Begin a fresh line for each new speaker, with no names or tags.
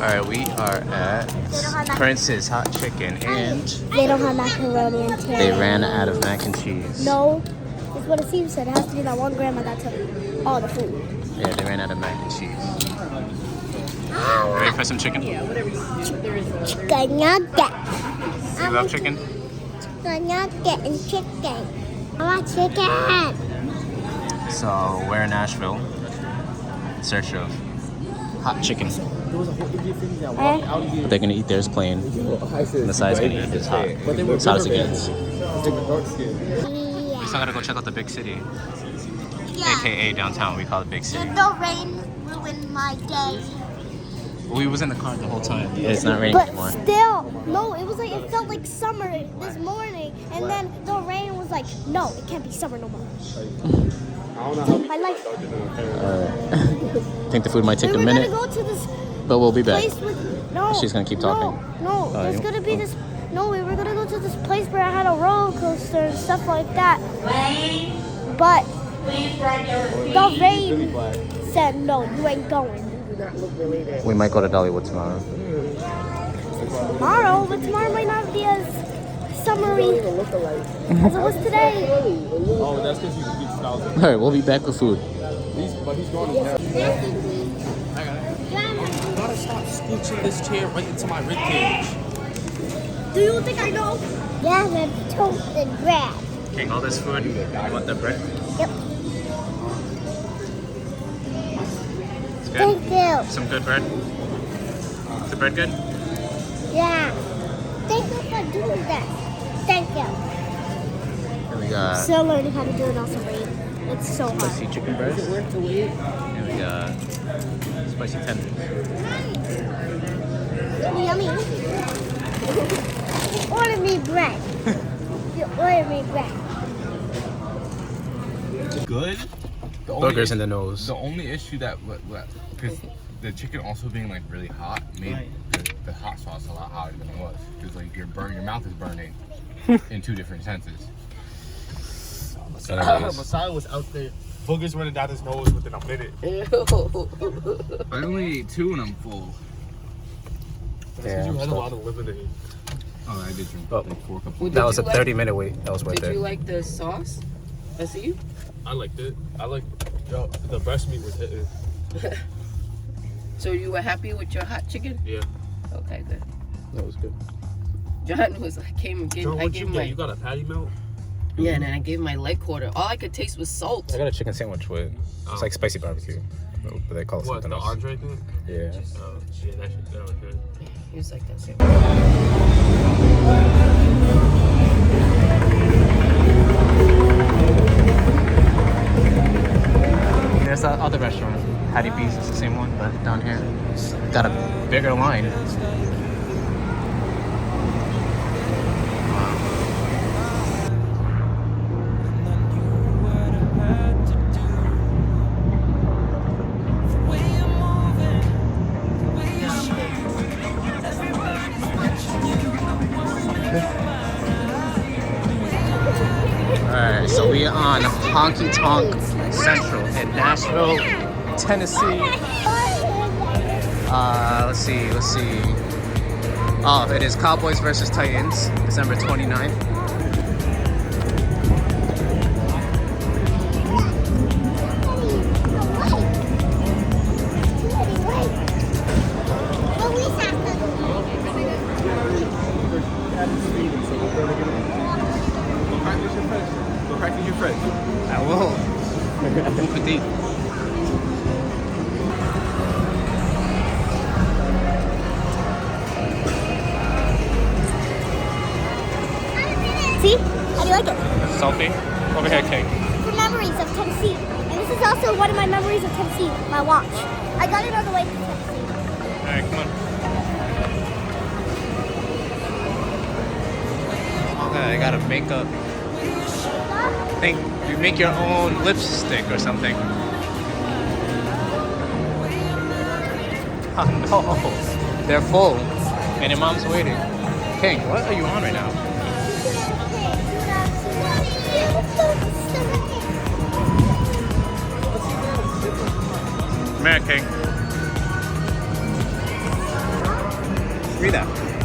Alright, we are at Prince's Hot Chicken and
they don't have macaroni and cheese.
They ran out of mac and cheese.
No, it's what it seems said. It has to be that one grandma that took all the food.
Yeah, they ran out of mac and cheese. Ready for some chicken?
Yeah, whatever. Chicken nugget.
You love chicken?
Chicken nugget and chicken. I want chicken.
So we're in Nashville in search of hot chicken. What they're gonna eat theirs plain. Masiah's gonna eat his hot. As hot as it gets. We still gotta go check out the big city.
Yeah.
AKA downtown, we call it Big City.
Did the rain ruin my day?
We was in the car the whole time. Yeah, it's not raining
But
anymore.
still, no, it was like, it felt like summer this morning. And then the rain was like, no, it can't be summer no more. My life.
I think the food might take a minute,
We're gonna go to this
but we'll be back.
place with, no.
She's gonna keep talking.
No, there's gonna be this, no, we were gonna go to this place where I had a roller coaster and stuff like that. But the rain said, no, you ain't going.
We might go to Dollywood tomorrow.
Tomorrow, but tomorrow might not be as summery as it was today.
Oh, that's because he's styles.
Alright, we'll be back with food.
He's going to You gotta stop scooching this chair right into my ribcage.
Do you think I know? Yeah, that's toasted bread.
King, all this food, you want the bread?
Yep.
It's good?
Thank you.
Some good bread? Is the bread good?
Yeah. Thank you for doing that. Thank you.
Here we got
Still learning how to do it on some rain. It's so hard.
spicy chicken breast. Here we got spicy tenders.
Yummy. Order me bread. You order me bread.
Good.
Burgers in the nose.
The only issue that, because the chicken also being like really hot made the hot sauce a lot hotter than it was. Because like your mouth is burning in two different senses. Masiah was out there, boogers running down his nose within a minute. I only ate 2 and I'm full.
Yeah,
You had a lot of lemonade. Oh, I did drink like 4 cups.
that was a 30-minute wait. That was worth
Did
it.
you like the sauce? I see you.
I liked it. The breast meat was hitting.
So you were happy with your hot chicken?
Yeah.
Okay, good.
That was good.
John was came and gave,
Joe,
I
what
gave
you
my
get? You got a patty melt?
yeah, and then I gave him my leg quarter. All I could taste was salt.
I got a chicken sandwich with it's like spicy barbecue, but they call it
What,
something
the
else.
Andre thing?
Yeah.
Oh, yeah, that was good.
He was like that.
There's that other restaurant, Hattie B's. It's the same one, but down here, it's got a bigger line. Alright, so we are on Honky Tonk Central in Nashville, Tennessee. Let's see. Oh, it is Cowboys versus Titans, December 29th.
Go practice your French.
I will. Bon petit.
See? How do you like it?
Salty. Over here, King.
For memories of Tennessee. And this is also one of my memories of Tennessee, my watch. I got it on the way to Tennessee.
Alright, come on. Okay, I gotta make up. I think you make your own lipstick or something. Oh no, they're full, and your mom's waiting. King, what are you on right now? Come here, King. Read that.